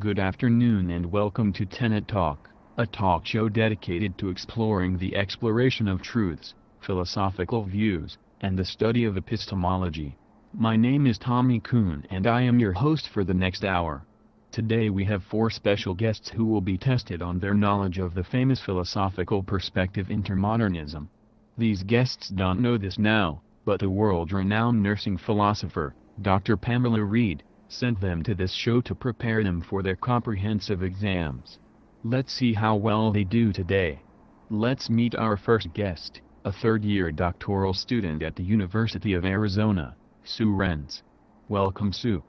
Good afternoon and welcome to Tenet Talk, a talk show dedicated to exploring the exploration of truths, philosophical views, and the study of epistemology. My name is Tommy Kuhn and I am your host for the next hour. Today we have four special guests who will be tested on their knowledge of the famous philosophical perspective intermodernism. These guests don't know this now, but the world-renowned nursing philosopher, Dr. Pamela Reed, sent them to this show to prepare them for their comprehensive exams. Let's see how well they do today. Let's meet our first guest, a third-year doctoral student at the University of Arizona, Sue Renz. Welcome, Sue.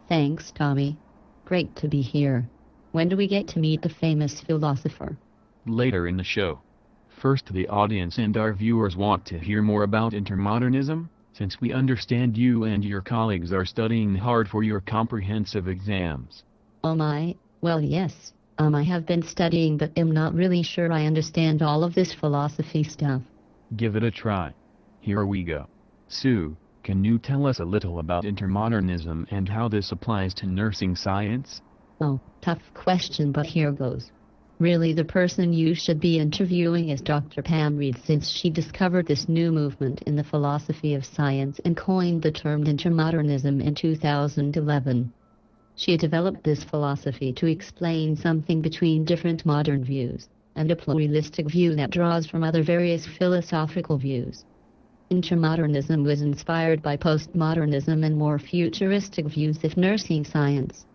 Thanks, Tommy. Great to be here. When do we get to meet the famous philosopher? Later in the show. First, the audience and our viewers want to hear more about intermodernism, since we understand you and your colleagues are studying hard for your comprehensive exams. Oh my, well yes, I have been studying but am not really sure I understand all of this philosophy stuff. Give it a try. Here we go. Sue, can you tell us a little about intermodernism and how this applies to nursing science? Oh, tough question, but here goes. Really, the person you should be interviewing is Dr. Pam Reed, since she discovered this new movement in the philosophy of science and coined the term intermodernism in 2011. She developed this philosophy to explain something between different modern views, and a pluralistic view that draws from other various philosophical views. Intermodernism was inspired by postmodernism and more futuristic views of nursing science.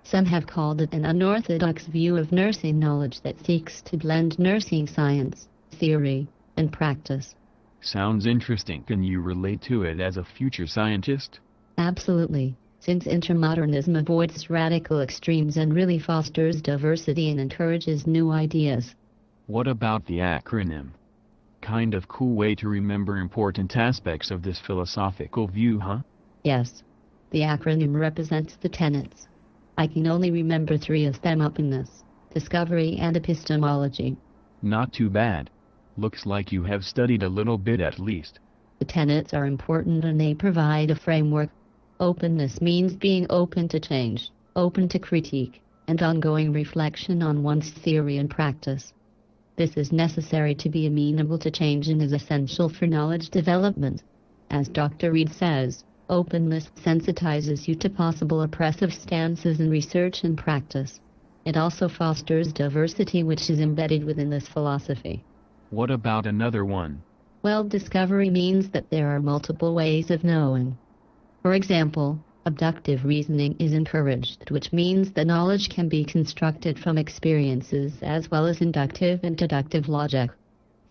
Some have called it an unorthodox view of nursing knowledge that seeks to blend nursing science, theory, and practice. Sounds interesting. Can you relate to it as a future scientist? Absolutely, since intermodernism avoids radical extremes and really fosters diversity and encourages new ideas. What about the acronym? Kind of cool way to remember important aspects of this philosophical view, huh? Yes. The acronym represents the tenets. I can only remember three of them: openness, discovery, and epistemology. Not too bad. Looks like you have studied a little bit at least. The tenets are important and they provide a framework. Openness means being open to change, open to critique, and ongoing reflection on one's theory and practice. This is necessary to be amenable to change and is essential for knowledge development. As Dr. Reed says, openness sensitizes you to possible oppressive stances in research and practice. It also fosters diversity, which is embedded within this philosophy. What about another one? Well, discovery means that there are multiple ways of knowing. For example, abductive reasoning is encouraged, which means that knowledge can be constructed from experiences as well as inductive and deductive logic.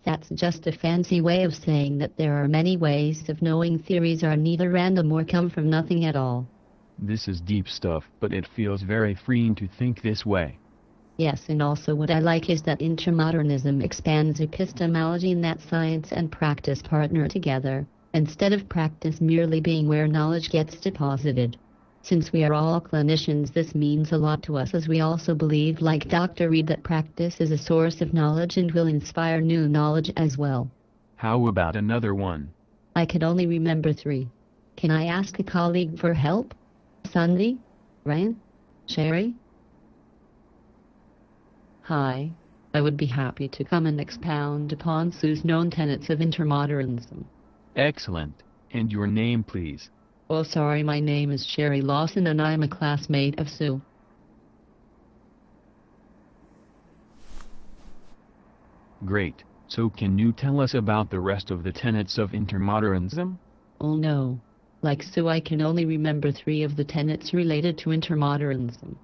That's just a fancy way of saying that there are many ways of knowing. Theories are neither random or come from nothing at all. This is deep stuff, but it feels very freeing to think this way. Yes, and also what I like is that intermodernism expands epistemology in that science and practice partner together, instead of practice merely being where knowledge gets deposited. Since we are all clinicians, this means a lot to us, as we also believe, like Dr. Reed, that practice is a source of knowledge and will inspire new knowledge as well. How about another one? I could only remember three. Can I ask a colleague for help? Sandy? Ryan? Sherry? Hi. I would be happy to come and expound upon Sue's known tenets of intermodernism. Excellent. And your name, please? Oh, sorry, my name is Sherry Lawson and I'm a classmate of Sue. Great. So can you tell us about the rest of the tenets of intermodernism? Oh no. Like Sue, I can only remember three of the tenets related to intermodernism.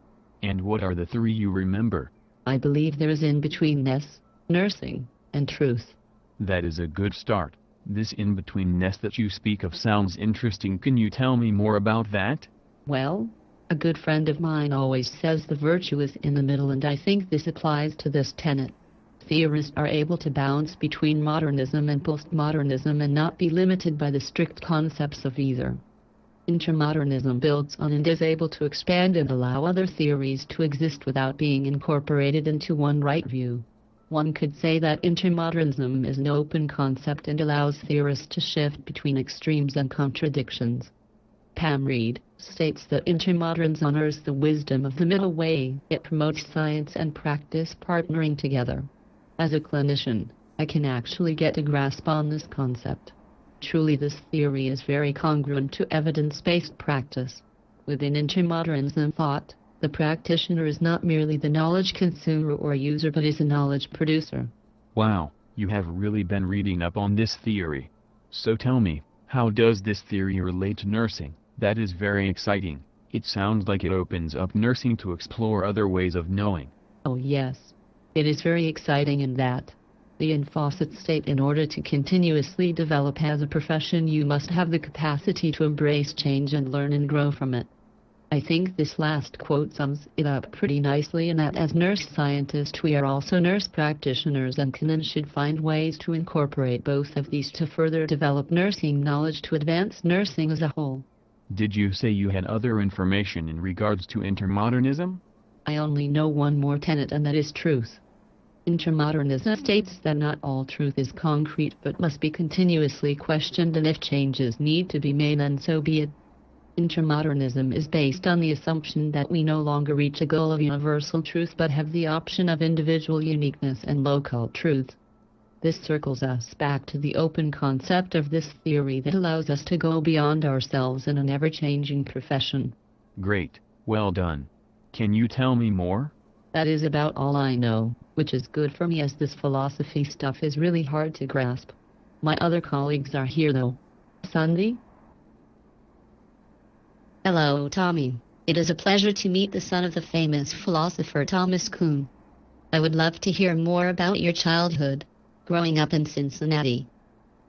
And what are the three you remember? I believe there is in-betweenness, nursing, and truth. That is a good start. This in-betweenness that you speak of sounds interesting. Can you tell me more about that? Well, a good friend of mine always says the virtue is in the middle, and I think this applies to this tenet. Theorists are able to bounce between modernism and postmodernism and not be limited by the strict concepts of either. Intermodernism builds on and is able to expand and allow other theories to exist without being incorporated into one right view. One could say that intermodernism is an open concept and allows theorists to shift between extremes and contradictions. Pam Reed, states that Intermodernism honors the wisdom of the middle way. It promotes science and practice partnering together. As a clinician, I can actually get a grasp on this concept. Truly, this theory is very congruent to evidence-based practice. Within Intermodernism thought, the practitioner is not merely the knowledge consumer or user but is a knowledge producer. Wow, you have really been reading up on this theory. So tell me, how does this theory relate to nursing? That is very exciting. It sounds like it opens up nursing to explore other ways of knowing. Oh yes. It is very exciting in that the Fawcett state in order to continuously develop as a profession you must have the capacity to embrace change and learn and grow from it. I think this last quote sums it up pretty nicely in that as nurse scientists we are also nurse practitioners and can and should find ways to incorporate both of these to further develop nursing knowledge to advance nursing as a whole. Did you say you had other information in regards to intermodernism? I only know one more tenet, and that is truth. Intermodernism states that not all truth is concrete but must be continuously questioned, and if changes need to be made then so be it. Intermodernism is based on the assumption that we no longer reach a goal of universal truth but have the option of individual uniqueness and local truth. This circles us back to the open concept of this theory that allows us to go beyond ourselves in an ever-changing profession. Great, well done. Can you tell me more? That is about all I know, which is good for me as this philosophy stuff is really hard to grasp. My other colleagues are here though. Sandy? Hello, Tommy. It is a pleasure to meet the son of the famous philosopher Thomas Kuhn. I would love to hear more about your childhood, growing up in Cincinnati.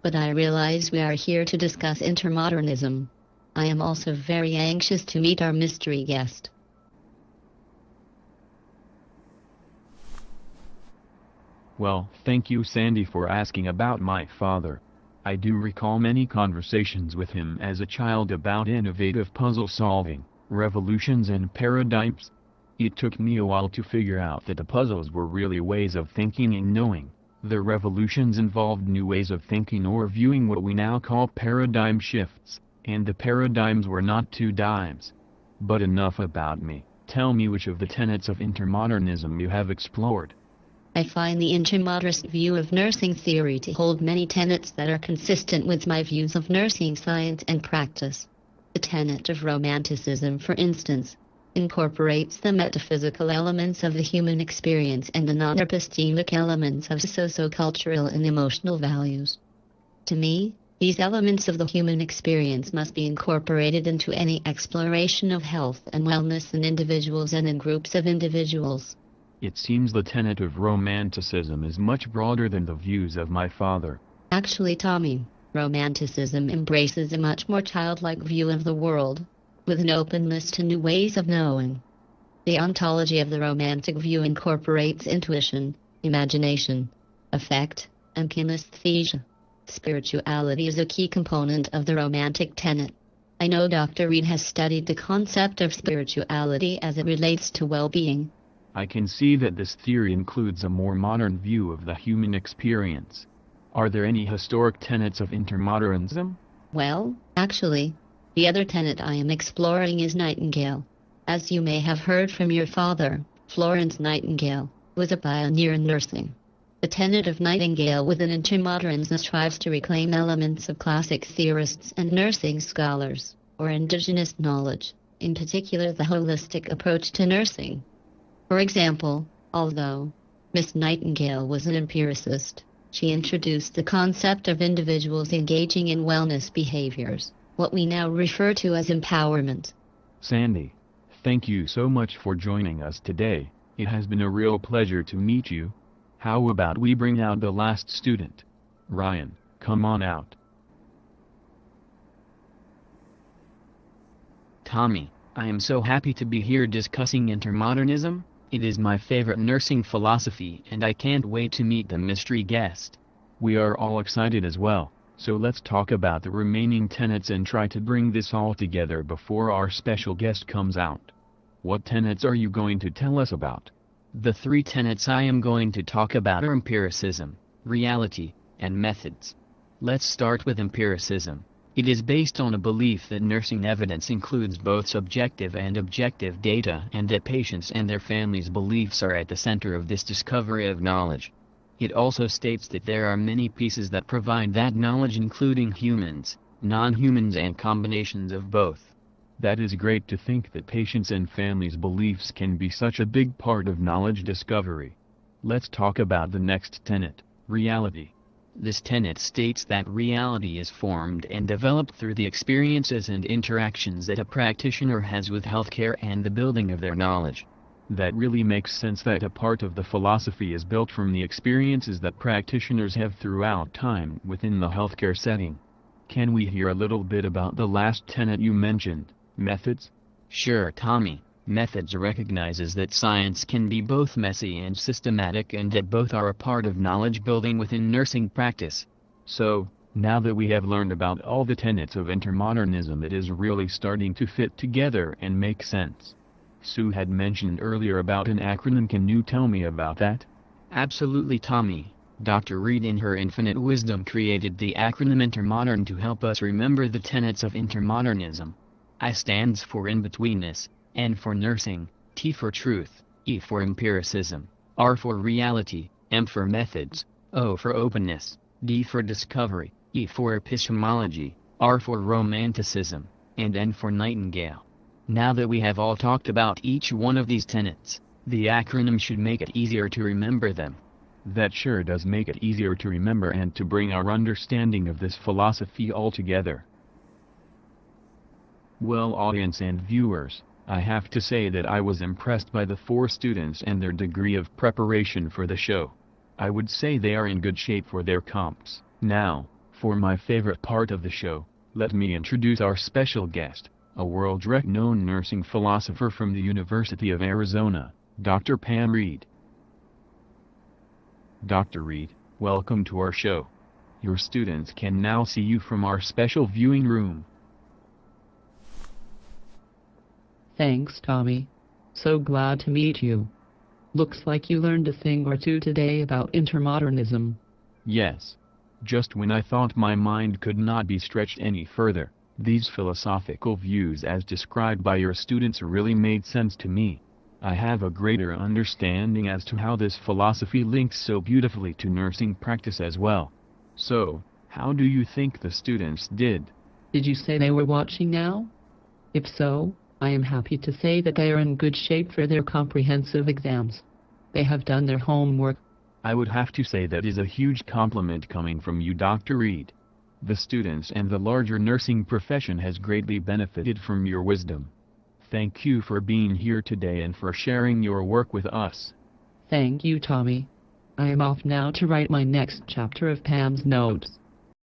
But I realize we are here to discuss intermodernism. I am also very anxious to meet our mystery guest. Well, thank you Sandy for asking about my father. I do recall many conversations with him as a child about innovative puzzle solving, revolutions and paradigms. It took me a while to figure out that the puzzles were really ways of thinking and knowing. The revolutions involved new ways of thinking or viewing, what we now call paradigm shifts, and the paradigms were not two dimes. But enough about me. Tell me which of the tenets of intermodernism you have explored. I find the intermodernist view of nursing theory to hold many tenets that are consistent with my views of nursing science and practice. The tenet of romanticism, for instance, incorporates the metaphysical elements of the human experience and the non-epistemic elements of socio-cultural and emotional values. To me, these elements of the human experience must be incorporated into any exploration of health and wellness in individuals and in groups of individuals. It seems the tenet of romanticism is much broader than the views of my father. Actually, Tommy, romanticism embraces a much more childlike view of the world, with an openness to new ways of knowing. The ontology of the romantic view incorporates intuition, imagination, affect, and kinesthesia. Spirituality is a key component of the romantic tenet. I know Dr. Reed has studied the concept of spirituality as it relates to well-being. I can see that this theory includes a more modern view of the human experience. Are there any historic tenets of intermodernism? Well, actually, the other tenet I am exploring is Nightingale. As you may have heard from your father, Florence Nightingale was a pioneer in nursing. The tenet of Nightingale within intermodernism strives to reclaim elements of classic theorists and nursing scholars, or indigenous knowledge, in particular the holistic approach to nursing. For example, although Miss Nightingale was an empiricist, she introduced the concept of individuals engaging in wellness behaviors, what we now refer to as empowerment. Sandy, thank you so much for joining us today. It has been a real pleasure to meet you. How about we bring out the last student? Ryan, come on out. Tommy, I am so happy to be here discussing intermodernism. It is my favorite nursing philosophy and I can't wait to meet the mystery guest. We are all excited as well, so let's talk about the remaining tenets and try to bring this all together before our special guest comes out. What tenets are you going to tell us about? The three tenets I am going to talk about are empiricism, reality, and methods. Let's start with empiricism. It is based on a belief that nursing evidence includes both subjective and objective data and that patients and their families' beliefs are at the center of this discovery of knowledge. It also states that there are many pieces that provide that knowledge, including humans, non-humans, and combinations of both. That is great to think that patients and families' beliefs can be such a big part of knowledge discovery. Let's talk about the next tenet, reality. This tenet states that reality is formed and developed through the experiences and interactions that a practitioner has with healthcare and the building of their knowledge. That really makes sense, that a part of the philosophy is built from the experiences that practitioners have throughout time within the healthcare setting. Can we hear a little bit about the last tenet you mentioned, methods? Sure, Tommy. Methods recognizes that science can be both messy and systematic, and that both are a part of knowledge building within nursing practice. So, now that we have learned about all the tenets of intermodernism, it is really starting to fit together and make sense. Sue had mentioned earlier about an acronym. Can you tell me about that? Absolutely, Tommy. Dr. Reed in her infinite wisdom created the acronym Intermodern to help us remember the tenets of intermodernism. I stands for in-betweenness, N for nursing, T for truth, E for empiricism, R for reality, M for methods, O for openness, D for discovery, E for epistemology, R for romanticism, and N for nightingale. Now that we have all talked about each one of these tenets, the acronym should make it easier to remember them. That sure does make it easier to remember and to bring our understanding of this philosophy all together. Well, audience and viewers, I have to say that I was impressed by the 4 students and their degree of preparation for the show. I would say they are in good shape for their comps. Now, for my favorite part of the show, let me introduce our special guest, a world-renowned nursing philosopher from the University of Arizona, Dr. Pam Reed. Dr. Reed, welcome to our show. Your students can now see you from our special viewing room. Thanks, Tommy. So glad to meet you. Looks like you learned a thing or two today about intermodernism. Yes. Just when I thought my mind could not be stretched any further, these philosophical views as described by your students really made sense to me. I have a greater understanding as to how this philosophy links so beautifully to nursing practice as well. So, how do you think the students did? Did you say they were watching now? If so, I am happy to say that they are in good shape for their comprehensive exams. They have done their homework. I would have to say that is a huge compliment coming from you, Dr. Reed. The students and the larger nursing profession has greatly benefited from your wisdom. Thank you for being here today and for sharing your work with us. Thank you, Tommy. I am off now to write my next chapter of Pam's notes.